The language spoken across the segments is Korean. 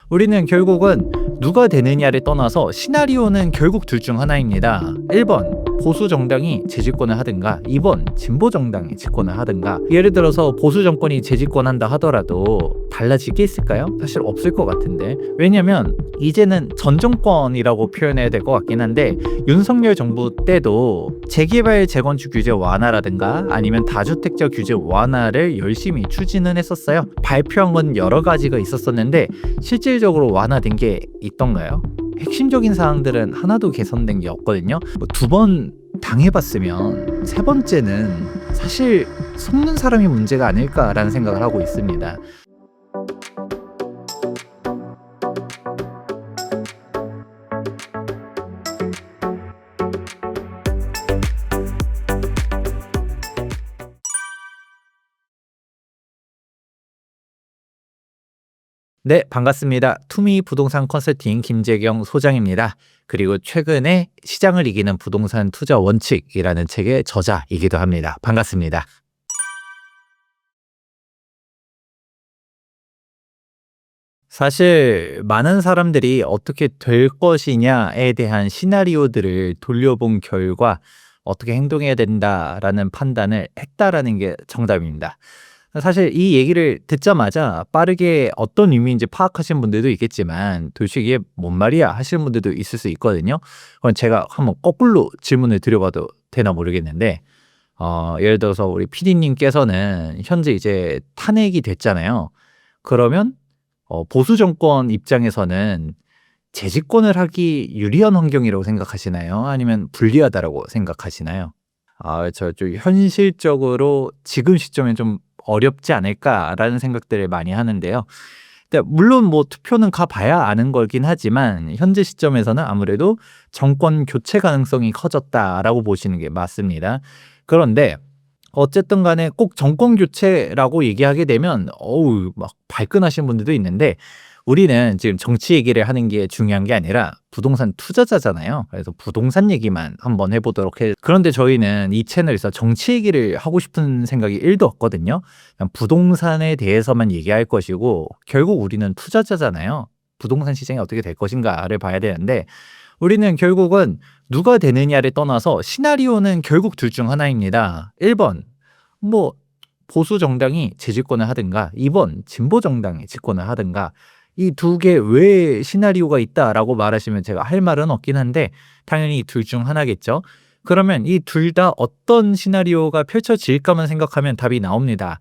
우리는 결국은 누가 되느냐를 떠나서 시나리오는 결국 둘 중 하나입니다. 1번 보수 정당이 재집권을 하든가 2번 진보 정당이 집권을 하든가. 예를 들어서 보수 정권이 재집권한다 하더라도 달라질 게 있을까요? 사실 없을 것 같은데. 왜냐면 이제는 전 정권이라고 표현해야 될 것 같긴 한데 윤석열 정부 때도 재개발 재건축 규제 완화라든가 아니면 다주택자 규제 완화를 열심히 추진은 했었어요. 발표한 건 여러 가지가 있었었는데 실질적으로 완화된 게 있던가요? 핵심적인 사항들은 하나도 개선된 게 없거든요. 두 번 당해봤으면 세 번째는 사실 속는 사람이 문제가 아닐까라는 생각을 하고 있습니다. 네, 반갑습니다. 투미 부동산 컨설팅 김재경 소장입니다. 그리고 최근에 시장을 이기는 부동산 투자 원칙이라는 책의 저자이기도 합니다. 반갑습니다. 사실 많은 사람들이 어떻게 될 것이냐에 대한 시나리오들을 돌려본 결과 어떻게 행동해야 된다라는 판단을 했다라는 게 정답입니다. 사실 이 얘기를 듣자마자 빠르게 어떤 의미인지 파악하신 분들도 있겠지만 도대체 이게 뭔 말이야 하시는 분들도 있을 수 있거든요. 그럼 제가 한번 거꾸로 질문을 드려봐도 되나 모르겠는데 예를 들어서 우리 PD님께서는 현재 이제 탄핵이 됐잖아요. 그러면 보수 정권 입장에서는 재집권을 하기 유리한 환경이라고 생각하시나요? 아니면 불리하다라고 생각하시나요? 저 좀 현실적으로 지금 시점에 좀 어렵지 않을까라는 생각들을 많이 하는데요. 근데 물론 뭐 투표는 가봐야 아는 거긴 하지만 현재 시점에서는 아무래도 정권 교체 가능성이 커졌다라고 보시는 게 맞습니다. 그런데 어쨌든 간에 꼭 정권 교체라고 얘기하게 되면 어우 막 발끈하시는 분들도 있는데 우리는 지금 정치 얘기를 하는 게 중요한 게 아니라 부동산 투자자잖아요. 그래서 부동산 얘기만 한번 해보도록 해요. 그런데 저희는 이 채널에서 정치 얘기를 하고 싶은 생각이 1도 없거든요. 그냥 부동산에 대해서만 얘기할 것이고 결국 우리는 투자자잖아요. 부동산 시장이 어떻게 될 것인가를 봐야 되는데 우리는 결국은 누가 되느냐를 떠나서 시나리오는 결국 둘 중 하나입니다. 1번 뭐 보수 정당이 재집권을 하든가 2번 진보 정당이 집권을 하든가. 이 두 개 외에 시나리오가 있다라고 말하시면 제가 할 말은 없긴 한데 당연히 둘 중 하나겠죠. 그러면 이 둘 다 어떤 시나리오가 펼쳐질까만 생각하면 답이 나옵니다.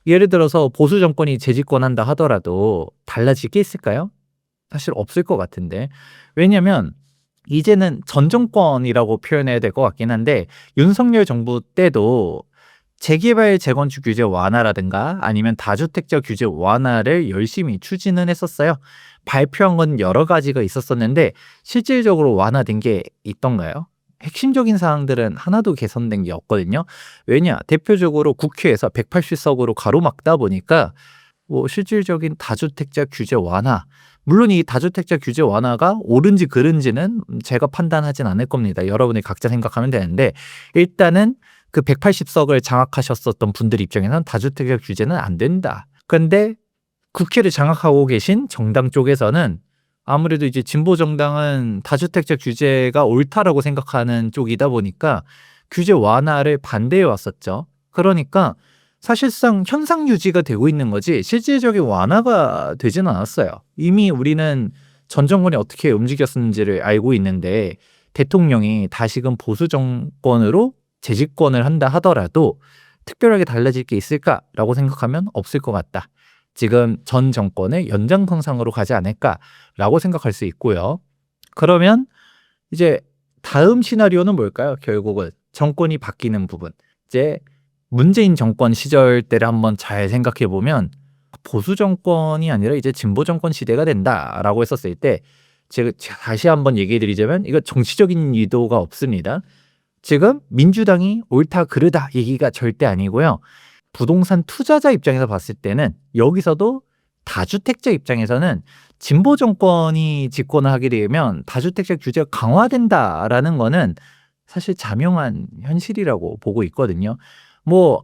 예를 들어서 보수 정권이 재집권한다 하더라도 달라질 게 있을까요? 사실 없을 것 같은데. 왜냐면 이제는 전 정권이라고 표현해야 될 것 같긴 한데 윤석열 정부 때도 재개발 재건축 규제 완화라든가 아니면 다주택자 규제 완화를 열심히 추진은 했었어요. 발표한 건 여러 가지가 있었었는데 실질적으로 완화된 게 있던가요? 핵심적인 사항들은 하나도 개선된 게 없거든요. 왜냐? 대표적으로 국회에서 180석으로 가로막다 보니까 뭐 실질적인 다주택자 규제 완화, 물론 이 다주택자 규제 완화가 옳은지 그른지는 제가 판단하진 않을 겁니다. 여러분이 각자 생각하면 되는데 일단은 그 180석을 장악하셨었던 분들 입장에서는 다주택자 규제는 안 된다. 근데 국회를 장악하고 계신 정당 쪽에서는 아무래도 이제 진보 정당은 다주택자 규제가 옳다라고 생각하는 쪽이다 보니까 규제 완화를 반대해 왔었죠. 그러니까 사실상 현상 유지가 되고 있는 거지 실질적인 완화가 되지는 않았어요. 이미 우리는 전 정권이 어떻게 움직였는지를 알고 있는데 대통령이 다시금 보수 정권으로 재집권을 한다 하더라도 특별하게 달라질 게 있을까라고 생각하면 없을 것 같다. 지금 전 정권의 연장선상으로 가지 않을까라고 생각할 수 있고요. 그러면 이제 다음 시나리오는 뭘까요? 결국은 정권이 바뀌는 부분. 이제 문재인 정권 시절 때를 한번 잘 생각해 보면 보수 정권이 아니라 이제 진보 정권 시대가 된다라고 했었을 때 제가 다시 한번 얘기해 드리자면 이거 정치적인 의도가 없습니다. 지금 민주당이 옳다 그르다 얘기가 절대 아니고요. 부동산 투자자 입장에서 봤을 때는 여기서도 다주택자 입장에서는 진보 정권이 집권을 하게 되면 다주택자 규제가 강화된다라는 거는 사실 자명한 현실이라고 보고 있거든요. 뭐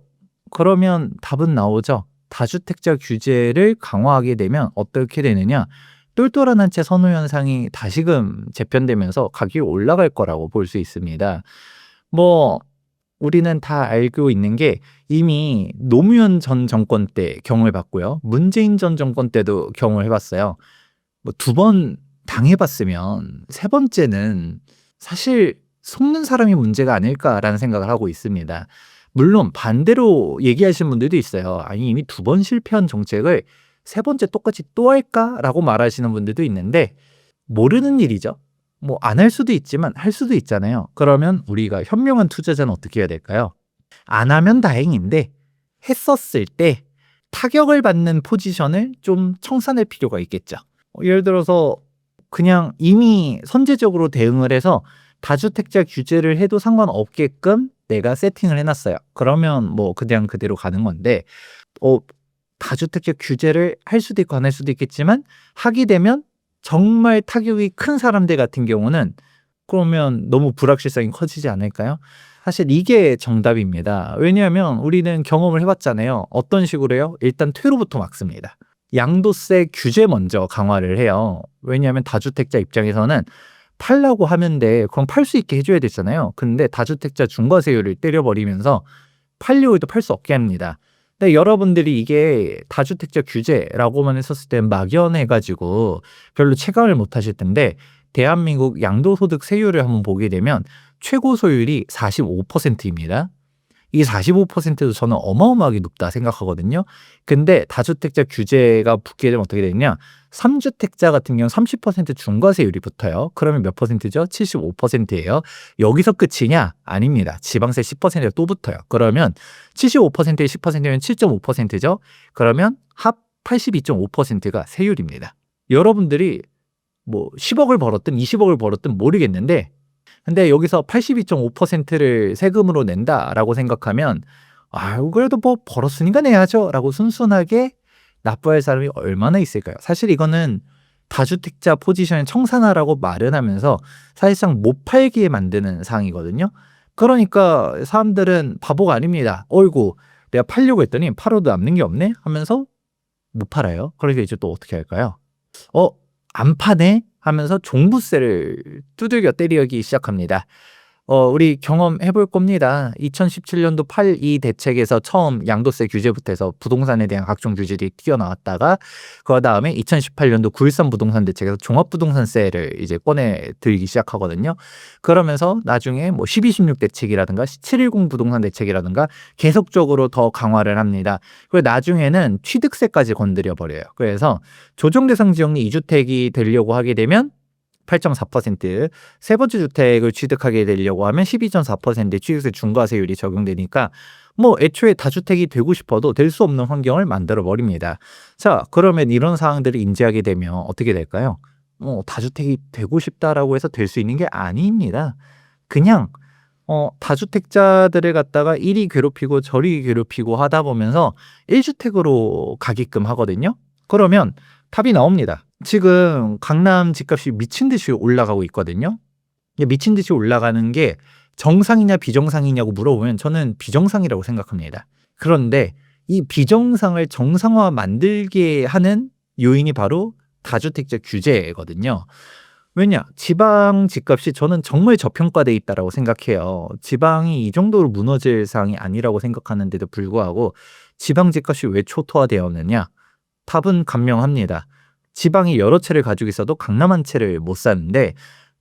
그러면 답은 나오죠. 다주택자 규제를 강화하게 되면 어떻게 되느냐? 똘똘한 한 채 선호 현상이 다시금 재편되면서 가격이 올라갈 거라고 볼 수 있습니다. 뭐 우리는 다 알고 있는 게 이미 노무현 전 정권 때 경험해 봤고요. 문재인 전 정권 때도 경험을 해 봤어요. 뭐 두 번 당해 봤으면 세 번째는 사실 '속는 사람이 문제가 아닐까.'라는 생각을 하고 있습니다. 물론 반대로 얘기하시는 분들도 있어요. '아니 이미 두 번 실패한 정책을 세 번째 똑같이 또 할까?'라고 말하시는 분들도 있는데 모르는 일이죠. 뭐 안 할 수도 있지만 할 수도 있잖아요. 그러면 우리가 현명한 투자자는 어떻게 해야 될까요? 안 하면 다행인데 했었을 때 타격을 받는 포지션을 좀 청산할 필요가 있겠죠. 예를 들어서 그냥 이미 선제적으로 대응을 해서 다주택자 규제를 해도 상관없게끔 내가 세팅을 해 놨어요. 그러면 뭐 그냥 그대로 가는 건데 어 다주택자 규제를 할 수도 있고 안 할 수도 있겠지만 하게 되면 정말 타격이 큰 사람들 같은 경우는 그러면 너무 불확실성이 커지지 않을까요? 사실 이게 정답입니다. 왜냐하면 우리는 경험을 해 봤잖아요. 어떤 식으로 해요? 일단 퇴로부터 막습니다. 양도세 규제 먼저 강화를 해요. 왜냐하면 다주택자 입장에서는 팔라고 하는데 그럼 팔 수 있게 해 줘야 되잖아요. 근데 다주택자 중과세율을 때려 버리면서 팔려고 해도 팔 수 없게 합니다. 근데 여러분들이 이게 다주택자 규제라고만 했었을 땐 막연해 가지고 별로 체감을 못 하실 텐데 대한민국 양도소득 세율을 한번 보게 되면 최고 소율이 45%입니다. 이 45%도 저는 어마어마하게 높다 생각하거든요. 근데 다주택자 규제가 붙게 되면 어떻게 되냐? 3주택자 같은 경우는 30% 중과세율이 붙어요. 그러면 몇 퍼센트죠? 75%예요. 여기서 끝이냐? 아닙니다. 지방세 10%가 또 붙어요. 그러면 75%에 10%면 7.5%죠. 그러면 합 82.5%가 세율입니다. 여러분들이 뭐 10억을 벌었든 20억을 벌었든 모르겠는데 근데 여기서 82.5%를 세금으로 낸다라고 생각하면 아유 그래도 뭐 벌었으니까 내야죠라고 순순하게 납부할 사람이 얼마나 있을까요? 사실 이거는 다주택자 포지션을 청산하라고 말은 하면서 사실상 못 팔게 만드는 상황이거든요. 그러니까 사람들은 바보가 아닙니다. 어이구 내가 팔려고 했더니 팔아도 남는 게 없네 하면서 못 팔아요. 그러니까 이제 또 어떻게 할까요? 안 파네 하면서 종부세를 두들겨 때리기 시작합니다. 우리 경험해 볼 겁니다. 2017년도 8.2 대책에서 처음 양도세 규제부터 해서 부동산에 대한 각종 규제들이 튀어나왔다가 그다음에 2018년도 9.13 부동산 대책에서 종합부동산세를 이제 꺼내 들기 시작하거든요. 그러면서 나중에 뭐 12.16 대책이라든가 7.10 부동산 대책이라든가 계속적으로 더 강화를 합니다. 그리고 나중에는 취득세까지 건드려 버려요. 그래서 조정대상 지역리 2주택이 되려고 하게 되면 8.4%, 세 번째 주택을 취득하게 되려고 하면 12.4%의 취득세 중과세율이 적용되니까 뭐 애초에 다주택이 되고 싶어도 될 수 없는 환경을 만들어 버립니다. 자, 그러면 이런 사항들을 인지하게 되면 어떻게 될까요? 다주택이 되고 싶다라고 해서 될 수 있는 게 아닙니다. 그냥 다주택자들을 갖다가 이리 괴롭히고 저리 괴롭히고 하다 보면서 1주택으로 가게끔 하거든요. 그러면 답이 나옵니다. 지금 강남 집값이 미친 듯이 올라가고 있거든요. 미친 듯이 올라가는 게 정상이냐 비정상이냐고 물어보면 저는 비정상이라고 생각합니다. 그런데 이 비정상을 정상화 만들게 하는 요인이 바로 다주택자 규제거든요. 왜냐? 지방 집값이 저는 정말 저평가돼 있다라고 생각해요. 지방이 이 정도로 무너질 상황이 아니라고 생각하는데도 불구하고 지방 집값이 왜 초토화되었느냐? 답은 간명합니다. 지방이 여러 채를 가지고 있어도 강남 한 채를 못 사는데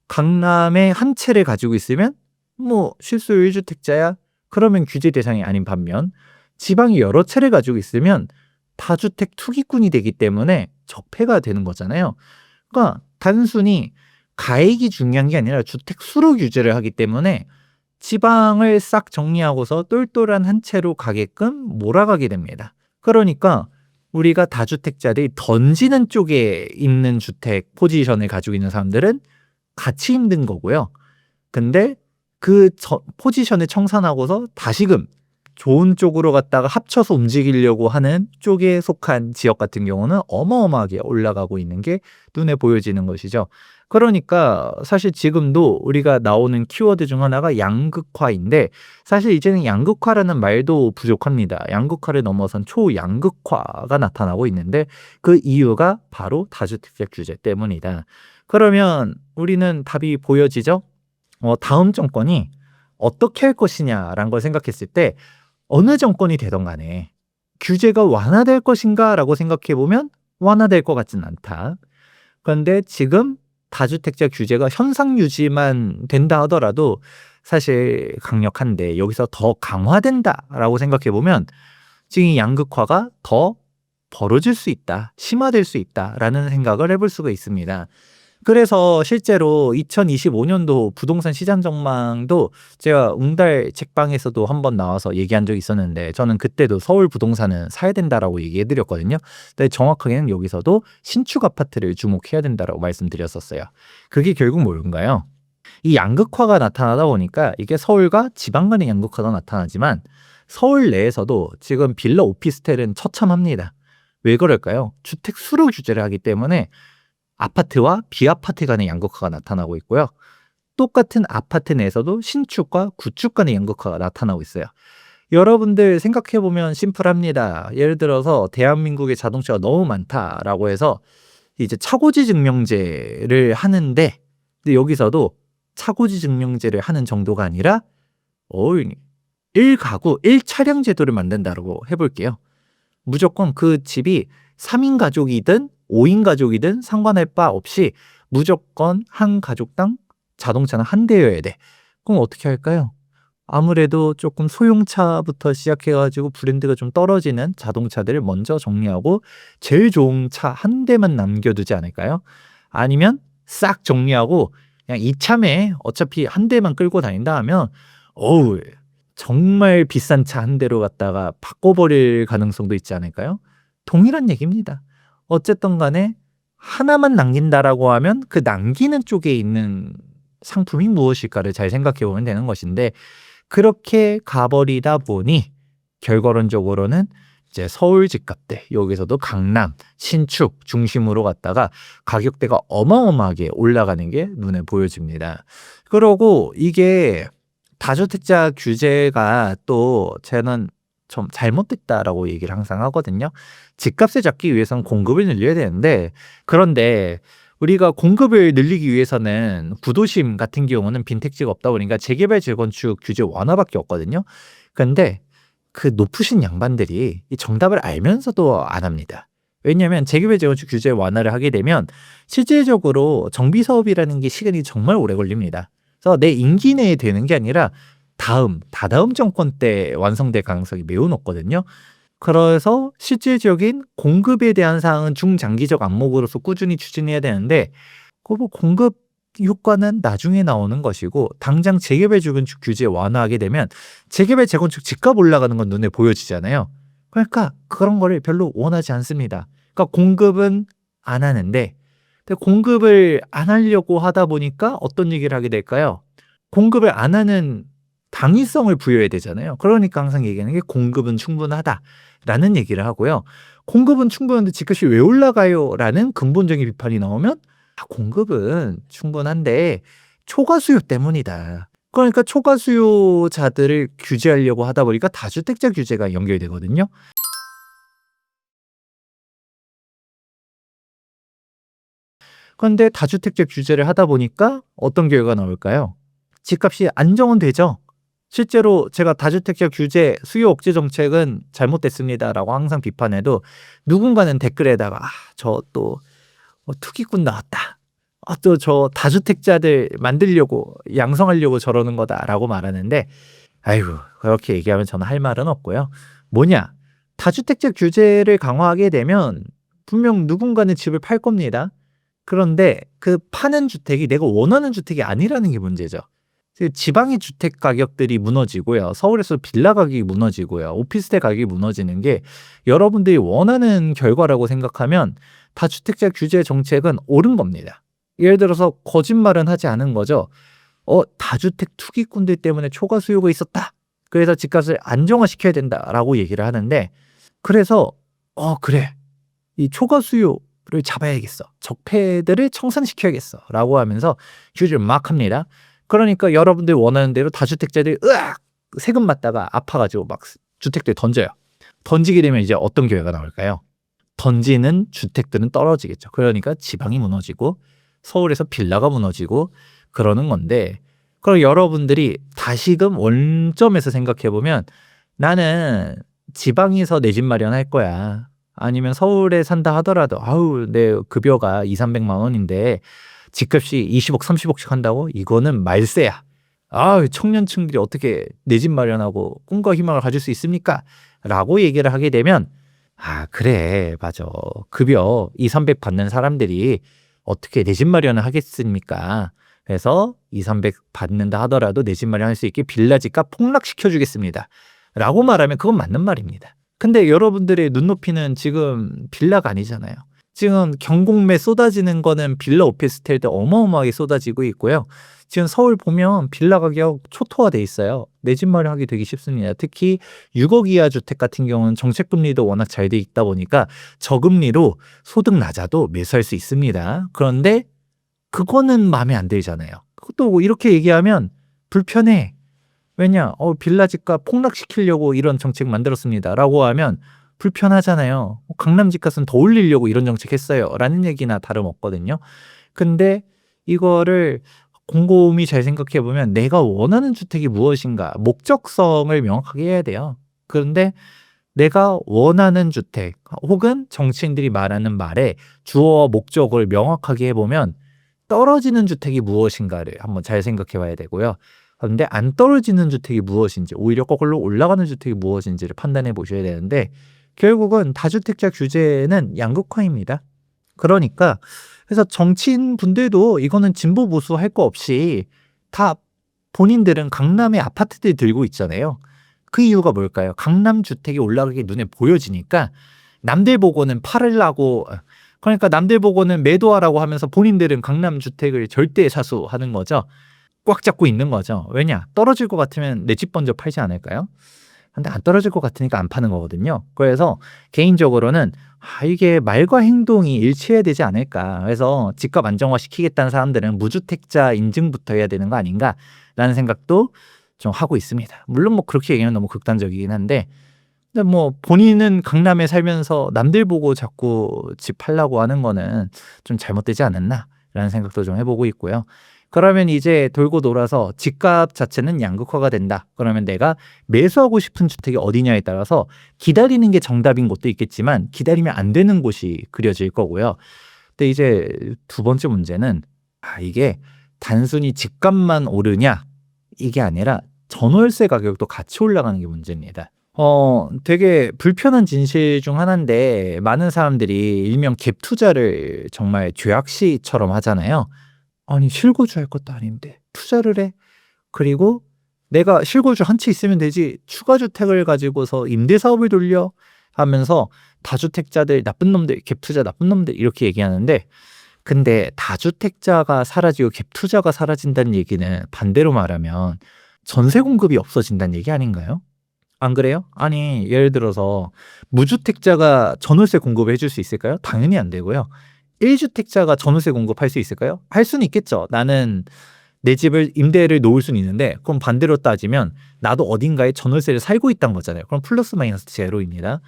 강남에 한 채를 가지고 있으면 뭐 실소유 1주택자야? 그러면 규제 대상이 아닌 반면 지방이 여러 채를 가지고 있으면 다주택 투기꾼이 되기 때문에 적폐가 되는 거잖아요. 그러니까 단순히 가액이 중요한 게 아니라 주택 수로 규제를 하기 때문에 지방을 싹 정리하고서 똘똘한 한 채로 가게끔 몰아가게 됩니다. 그러니까 우리가 다주택자들이 던지는 쪽에 있는 주택 포지션을 가지고 있는 사람들은 같이 힘든 거고요. 근데 그 포지션을 청산하고서 다시금 좋은 쪽으로 갔다가 합쳐서 움직이려고 하는 쪽에 속한 지역 같은 경우는 어마어마하게 올라가고 있는 게 눈에 보여지는 것이죠. 그러니까 사실 지금도 우리가 나오는 키워드 중 하나가 양극화인데 사실 이제는 양극화라는 말도 부족합니다. 양극화를 넘어선 초양극화가 나타나고 있는데 그 이유가 바로 다주택자 규제 때문이다. 그러면 우리는 답이 보여지죠? 다음 정권이 어떻게 할 것이냐라는 걸 생각했을 때 어느 정권이 되던 간에 규제가 완화될 것인가라고 생각해 보면 완화될 것 같진 않다. 그런데 지금 다주택자 규제가 현상 유지만 된다 하더라도 사실 강력한데 여기서 더 강화된다라고 생각해 보면 지금 이 양극화가 더 벌어질 수 있다, 심화될 수 있다라는 생각을 해볼 수가 있습니다. 그래서 실제로 2025년도 부동산 시장 전망도 제가 웅달 책방에서도 한번 나와서 얘기한 적이 있었는데 저는 그때도 서울 부동산은 사야 된다라고 얘기해 드렸거든요. 근데 정확하게는 여기서도 신축 아파트를 주목해야 된다라고 말씀드렸었어요. 그게 결국 뭔가요? 이 양극화가 나타나다 보니까 이게 서울과 지방 간의 양극화도 나타나지만 서울 내에서도 지금 빌라 오피스텔은 처참합니다. 왜 그럴까요? 주택 수로 규제를 하기 때문에 아파트와 비아파트 간의 양극화가 나타나고 있고요. 똑같은 아파트 내에서도 신축과 구축 간의 양극화가 나타나고 있어요. 여러분들 생각해보면 심플합니다. 예를 들어서 대한민국의 자동차가 너무 많다라고 해서 이제 차고지 증명제를 하는데 근데 여기서도 차고지 증명제를 하는 정도가 아니라 1가구 1차량 제도를 만든다고 해볼게요. 무조건 그 집이 3인 가족이든 5인 가족이든 상관할 바 없이 무조건 한 가족당 자동차는 한 대여야 돼. 그럼 어떻게 할까요? 아무래도 조금 소형차부터 시작해가지고 브랜드가 좀 떨어지는 자동차들을 먼저 정리하고 제일 좋은 차 한 대만 남겨두지 않을까요? 아니면 싹 정리하고 그냥 이참에 어차피 한 대만 끌고 다닌다 하면 정말 비싼 차 한 대로 갖다가 바꿔버릴 가능성도 있지 않을까요? 동일한 얘기입니다. 어쨌든 간에 하나만 남긴다라고 하면 그 남기는 쪽에 있는 상품이 무엇일까를 잘 생각해 보면 되는 것인데 그렇게 가버리다 보니 결과론적으로는 이제 서울 집값대 여기서도 강남, 신축 중심으로 갔다가 가격대가 어마어마하게 올라가는 게 눈에 보여집니다. 그러고 이게 다주택자 규제가 또 저는 좀 잘못됐다라고 얘기를 항상 하거든요. 집값을 잡기 위해서는 공급을 늘려야 되는데 그런데 우리가 공급을 늘리기 위해서는 구도심 같은 경우는 빈택지가 없다 보니까 재개발 재건축 규제 완화밖에 없거든요. 그런데 그 높으신 양반들이 이 정답을 알면서도 안 합니다. 왜냐하면 재개발 재건축 규제 완화를 하게 되면 실질적으로 정비 사업이라는 게 시간이 정말 오래 걸립니다. 그래서 내 임기 내에 되는 게 아니라 다다음 정권 때 완성될 가능성이 매우 높거든요. 그래서 실질적인 공급에 대한 사항은 중장기적 안목으로서 꾸준히 추진해야 되는데 공급 효과는 나중에 나오는 것이고 당장 재개발 재건축 규제 완화하게 되면 재개발 재건축 집값 올라가는 건 눈에 보여지잖아요. 그러니까 그런 거를 별로 원하지 않습니다. 그러니까 공급은 안 하는데 공급을 안 하려고 하다 보니까 어떤 얘기를 하게 될까요? 공급을 안 하는 당위성을 부여해야 되잖아요. 그러니까 항상 얘기하는 게 공급은 충분하다라는 얘기를 하고요. 공급은 충분한데 집값이 왜 올라가요? 라는 근본적인 비판이 나오면 공급은 충분한데 초과 수요 때문이다. 그러니까 초과 수요자들을 규제하려고 하다 보니까 다주택자 규제가 연결되거든요. 그런데 다주택자 규제를 하다 보니까 어떤 결과가 나올까요? 집값이 안정은 되죠. 실제로 제가 다주택자 규제 수요 억제 정책은 잘못됐습니다라고 항상 비판해도 누군가는 댓글에다가 저 또 투기꾼 나왔다. 또 저 다주택자들 만들려고 양성하려고 저러는 거다라고 말하는데 아이고 그렇게 얘기하면 저는 할 말은 없고요. 뭐냐? 다주택자 규제를 강화하게 되면 분명 누군가는 집을 팔 겁니다. 그런데 그 파는 주택이 내가 원하는 주택이 아니라는 게 문제죠. 지방의 주택 가격들이 무너지고요. 서울에서 빌라 가격이 무너지고요. 오피스텔 가격이 무너지는 게 여러분들이 원하는 결과라고 생각하면 다주택자 규제 정책은 옳은 겁니다. 예를 들어서 거짓말은 하지 않은 거죠. 다주택 투기꾼들 때문에 초과 수요가 있었다. 그래서 집값을 안정화시켜야 된다라고 얘기를 하는데, 그래서 그래, 이 초과 수요를 잡아야겠어, 적폐들을 청산시켜야겠어라고 하면서 휴지를 막 합니다. 그러니까 여러분들 원하는 대로 다주택자들이 으악 세금 맞다가 아파가지고 막 주택들 던져요. 던지게 되면 이제 어떤 결과가 나올까요? 던지는 주택들은 떨어지겠죠. 그러니까 지방이 무너지고 서울에서 빌라가 무너지고 그러는 건데, 그럼 여러분들이 다시금 원점에서 생각해 보면, 나는 지방에서 내 집 마련할 거야, 아니면 서울에 산다 하더라도 아우 내 급여가 200~300만 원인데 집값이 20억 30억씩 한다고? 이거는 말세야. 청년층들이 어떻게 내 집 마련하고 꿈과 희망을 가질 수 있습니까? 라고 얘기를 하게 되면, 그래, 맞아, 급여 200~300 받는 사람들이 어떻게 내 집 마련을 하겠습니까? 그래서 200~300 받는다 하더라도 내 집 마련할 수 있게 빌라집값 폭락시켜 주겠습니다 라고 말하면 그건 맞는 말입니다. 근데 여러분들의 눈높이는 지금 빌라가 아니잖아요. 지금 경공매 쏟아지는 거는 빌라 오피스텔도 어마어마하게 쏟아지고 있고요. 지금 서울 보면 빌라 가격 초토화돼 있어요. 내 집 마련하기 되게 쉽습니다. 특히 6억 이하 주택 같은 경우는 정책금리도 워낙 잘 돼 있다 보니까 저금리로 소득 낮아도 매수할 수 있습니다. 그런데 그거는 마음에 안 들잖아요. 그것도 이렇게 얘기하면 불편해. 왜냐? 빌라 집값 폭락시키려고 이런 정책 만들었습니다 라고 하면 불편하잖아요. 강남 집값은 더 올리려고 이런 정책 했어요 라는 얘기나 다름없거든요. 근데 이거를 곰곰이 잘 생각해 보면 내가 원하는 주택이 무엇인가, 목적성을 명확하게 해야 돼요. 그런데 내가 원하는 주택 혹은 정치인들이 말하는 말에 주어와 목적을 명확하게 해보면 떨어지는 주택이 무엇인가를 한번 잘 생각해 봐야 되고요. 그런데 안 떨어지는 주택이 무엇인지, 오히려 거꾸로 올라가는 주택이 무엇인지를 판단해 보셔야 되는데, 결국은 다주택자 규제는 양극화입니다. 그러니까 그래서 정치인 분들도 이거는 진보 보수 할 거 없이 다 본인들은 강남에 아파트들 들고 있잖아요. 그 이유가 뭘까요? 강남 주택이 올라가게 눈에 보여지니까 남들 보고는 팔으려고, 그러니까 남들 보고는 매도하라고 하면서 본인들은 강남 주택을 절대 사수하는 거죠. 꽉 잡고 있는 거죠. 왜냐? 떨어질 것 같으면 내 집 먼저 팔지 않을까요? 근데 안 떨어질 것 같으니까 안 파는 거거든요. 그래서 개인적으로는 이게 말과 행동이 일치해야 되지 않을까. 그래서 집값 안정화 시키겠다는 사람들은 무주택자 인증부터 해야 되는 거 아닌가라는 생각도 좀 하고 있습니다. 물론 뭐 그렇게 얘기하면 너무 극단적이긴 한데, 근데 뭐 본인은 강남에 살면서 남들 보고 자꾸 집 팔라고 하는 거는 좀 잘못되지 않았나라는 생각도 좀 해보고 있고요. 그러면 이제 돌고 돌아서 집값 자체는 양극화가 된다. 그러면 내가 매수하고 싶은 주택이 어디냐에 따라서 기다리는 게 정답인 곳도 있겠지만 기다리면 안 되는 곳이 그려질 거고요. 근데 이제 두 번째 문제는 이게 단순히 집값만 오르냐 이게 아니라 전월세 가격도 같이 올라가는 게 문제입니다. 되게 불편한 진실 중 하나인데, 많은 사람들이 일명 갭 투자를 정말 죄악시처럼 하잖아요. 아니 실거주 할 것도 아닌데 투자를 해. 그리고 내가 실거주 한 채 있으면 되지 추가 주택을 가지고서 임대 사업을 돌려 하면서 다주택자들 나쁜 놈들, 갭 투자 나쁜 놈들 이렇게 얘기하는데, 근데 다주택자가 사라지고 갭 투자가 사라진다는 얘기는 반대로 말하면 전세 공급이 없어진다는 얘기 아닌가요? 안 그래요? 아니 예를 들어서 무주택자가 전월세 공급을 해줄 수 있을까요? 당연히 안 되고요. 1주택자가 전월세 공급할 수 있을까요? 할 수는 있겠죠. 나는 내 집을 임대를 놓을 수는 있는데, 그럼 반대로 따지면 나도 어딘가에 전월세를 살고 있다는 거잖아요. 그럼 플러스 마이너스 제로입니다.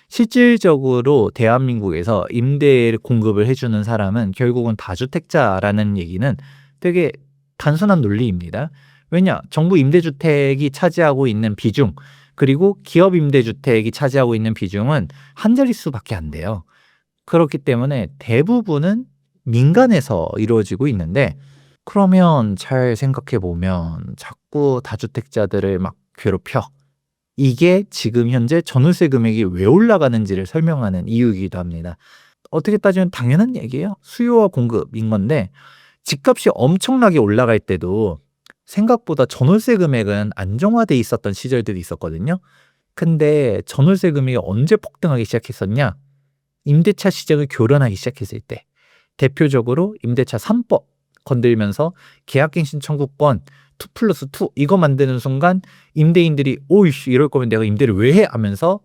실질적으로 대한민국에서 임대 공급을 해주는 사람은 결국은 다주택자라는 얘기는 되게 단순한 논리입니다. 왜냐? 정부 임대주택이 차지하고 있는 비중, 그리고 기업 임대주택이 차지하고 있는 비중은 한 자릿수밖에 안 돼요. 그렇기 때문에 대부분은 민간에서 이루어지고 있는데, 그러면 잘 생각해 보면 자꾸 다주택자들을 막 괴롭혀. 이게 지금 현재 전월세 금액이 왜 올라가는지를 설명하는 이유이기도 합니다. 어떻게 따지면 당연한 얘기예요. 수요와 공급인 건데, 집값이 엄청나게 올라갈 때도 생각보다 전월세 금액은 안정화돼 있었던 시절들이 있었거든요. 근데 전월세 금액이 언제 폭등하기 시작했었냐? 임대차 시장을 교란하기 시작했을 때, 대표적으로 임대차 3법 건들면서 계약갱신 청구권, 2+2 이거 만드는 순간 임대인들이 오이씨 이럴 거면 내가 임대를 왜 해? 하면서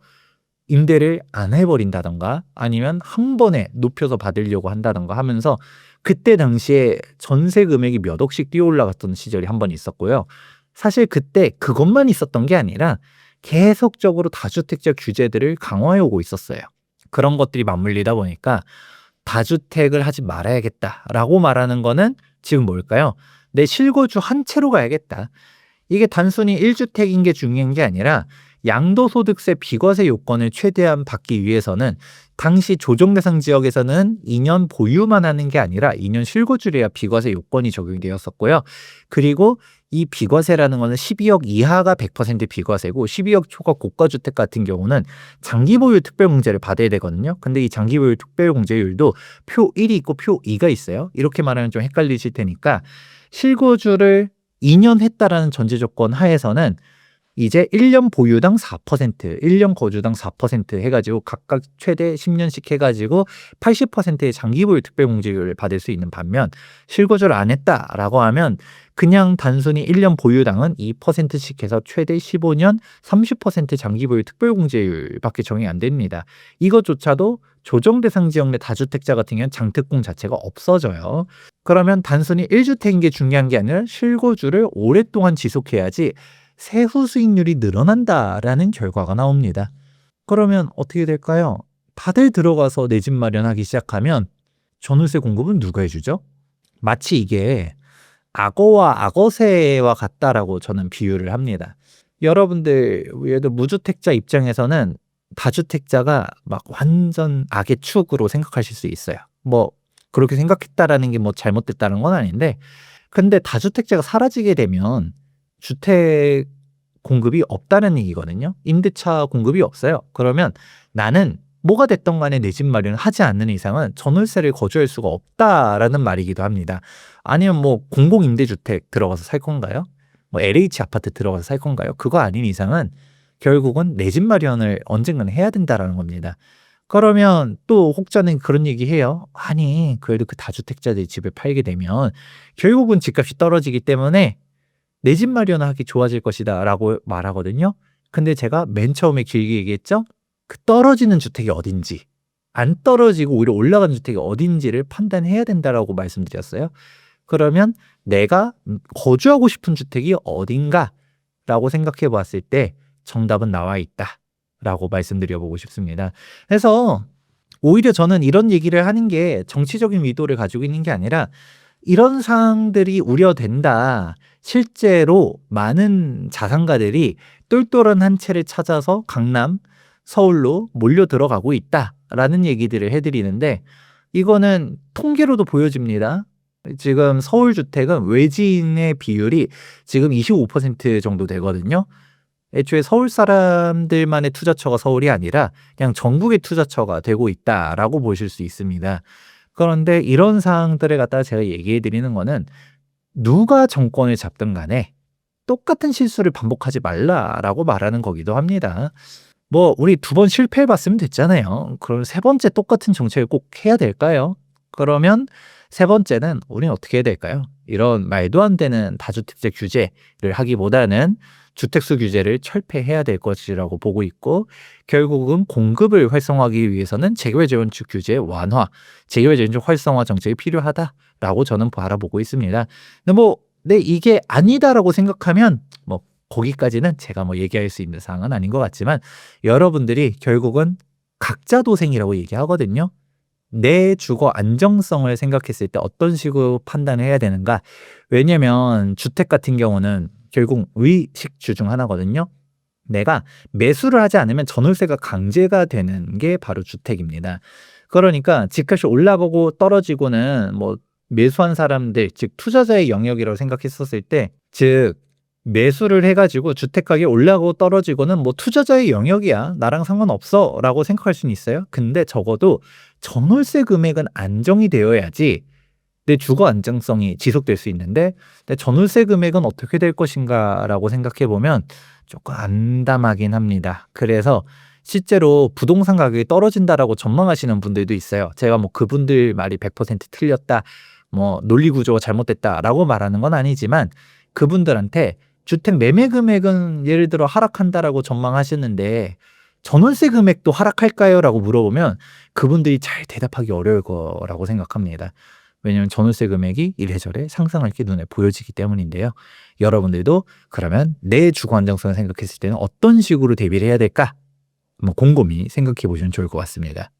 임대를 안 해버린다던가 아니면 한 번에 높여서 받으려고 한다던가 하면서 그때 당시에 전세 금액이 몇 억씩 뛰어 올라갔던 시절이 한 번 있었고요. 사실 그때 그것만 있었던 게 아니라 계속적으로 다주택자 규제들을 강화해 오고 있었어요. 그런 것들이 맞물리다 보니까 다주택을 하지 말아야겠다라고 말하는 거는 지금 뭘까요? 내 실거주 한 채로 가야겠다. 이게 단순히 1주택인 게 중요한 게 아니라 양도소득세 비과세 요건을 최대한 받기 위해서는 당시 조정대상 지역에서는 2년 보유만 하는 게 아니라 2년 실거주래야 비과세 요건이 적용되었었고요. 그리고 이 비과세라는 거는 12억 이하가 100% 비과세고 12억 초과 고가주택 같은 경우는 장기보유 특별공제를 받아야 되거든요. 근데 이 장기보유 특별공제율도 표 1이 있고 표 2가 있어요. 이렇게 말하면 좀 헷갈리실 테니까 실거주를 2년 했다라는 전제 조건 하에서는 이제 1년 보유당 4%, 1년 거주당 4% 해가지고 각각 최대 10년씩 해가지고 80%의 장기보유 특별공제율을 받을 수 있는 반면 실거주를 안 했다라고 하면 그냥 단순히 1년 보유당은 2%씩 해서 최대 15년 30% 장기보유 특별공제율밖에 적용이 안 됩니다. 이것조차도 조정대상 지역 내 다주택자 같은 경우는 장특공 자체가 없어져요. 그러면 단순히 1주택인 게 중요한 게 아니라 실거주를 오랫동안 지속해야지 세후 수익률이 늘어난다라는 결과가 나옵니다. 그러면 어떻게 될까요? 다들 들어가서 내 집 마련하기 시작하면 전월세 공급은 누가 해주죠? 마치 이게 악어와 악어새와 같다라고 저는 비유를 합니다. 여러분들 예를 들어 무주택자 입장에서는 다주택자가 막 완전 악의 축으로 생각하실 수 있어요. 뭐 그렇게 생각했다라는 게 뭐 잘못됐다는 건 아닌데 근데 다주택자가 사라지게 되면 주택 공급이 없다는 얘기거든요. 임대차 공급이 없어요. 그러면 나는 뭐가 됐던 간에 내 집 마련을 하지 않는 이상은 전월세를 거주할 수가 없다라는 말이기도 합니다. 아니면 뭐 공공임대주택 들어가서 살 건가요? 뭐 LH 아파트 들어가서 살 건가요? 그거 아닌 이상은 결국은 내 집 마련을 언젠가는 해야 된다라는 겁니다. 그러면 또 혹자는 그런 얘기 해요. 아니 그래도 그 다주택자들이 집을 팔게 되면 결국은 집값이 떨어지기 때문에 내 집 마련하기 좋아질 것이다 라고 말하거든요. 근데 제가 맨 처음에 길게 얘기했죠. 그 떨어지는 주택이 어딘지 안 떨어지고 오히려 올라가는 주택이 어딘지를 판단해야 된다라고 말씀드렸어요. 그러면 내가 거주하고 싶은 주택이 어딘가라고 생각해 봤을 때 정답은 나와 있다라고 말씀드려보고 싶습니다. 그래서 오히려 저는 이런 얘기를 하는 게 정치적인 의도를 가지고 있는 게 아니라 이런 사항들이 우려된다. 실제로 많은 자산가들이 똘똘한 한 채를 찾아서 강남, 서울로 몰려 들어가고 있다라는 얘기들을 해드리는데 이거는 통계로도 보여집니다. 지금 서울 주택은 외지인의 비율이 지금 25% 정도 되거든요. 애초에 서울 사람들만의 투자처가 서울이 아니라 그냥 전국의 투자처가 되고 있다라고 보실 수 있습니다. 그런데 이런 사항들을 갖다가 제가 얘기해 드리는 거는 누가 정권을 잡든 간에 똑같은 실수를 반복하지 말라라고 말하는 거기도 합니다. 뭐 우리 2번 실패해 봤으면 됐잖아요. 그럼 3번째 똑같은 정책을 꼭 해야 될까요? 그러면 3번째는 우리는 어떻게 해야 될까요? 이런 말도 안 되는 다주택자 규제를 하기보다는 주택수 규제를 철폐해야 될 것이라고 보고 있고 결국은 공급을 활성화하기 위해서는 재개발 재건축 규제 완화, 재개발 재건축 활성화 정책이 필요하다라고 저는 바라보고 있습니다. 근데 뭐 이게 아니다라고 생각하면 뭐 거기까지는 제가 뭐 얘기할 수 있는 사항은 아닌 것 같지만 여러분들이 결국은 각자 도생이라고 얘기하거든요. 내 주거 안정성을 생각했을 때 어떤 식으로 판단을 해야 되는가? 왜냐면 주택 같은 경우는 결국 의식주 중 하나거든요. 내가 매수를 하지 않으면 전월세가 강제가 되는 게 바로 주택입니다. 그러니까 집값이 올라가고 떨어지고는 뭐 매수한 사람들, 즉 투자자의 영역이라고 생각했었을 때, 즉 매수를 해가지고 주택 가격이 올라가고 떨어지고는 뭐 투자자의 영역이야. 나랑 상관없어 라고 생각할 수는 있어요. 근데 적어도 전월세 금액은 안정이 되어야지 내 주거 안정성이 지속될 수 있는데 내 전월세 금액은 어떻게 될 것인가 라고 생각해 보면 조금 암담하긴 합니다. 그래서 실제로 부동산 가격이 떨어진다라고 전망하시는 분들도 있어요. 제가 뭐 그분들 말이 100% 틀렸다, 뭐 논리 구조가 잘못됐다라고 말하는 건 아니지만 그분들한테 주택 매매 금액은 예를 들어 하락한다라고 전망하시는데 전월세 금액도 하락할까요?라고 물어보면 그분들이 잘 대답하기 어려울 거라고 생각합니다. 왜냐하면 전월세 금액이 이래저래 상승할 게 눈에 보여지기 때문인데요. 여러분들도 그러면 내 주거 안정성을 생각했을 때는 어떤 식으로 대비를 해야 될까? 곰곰이 생각해 보시면 좋을 것 같습니다.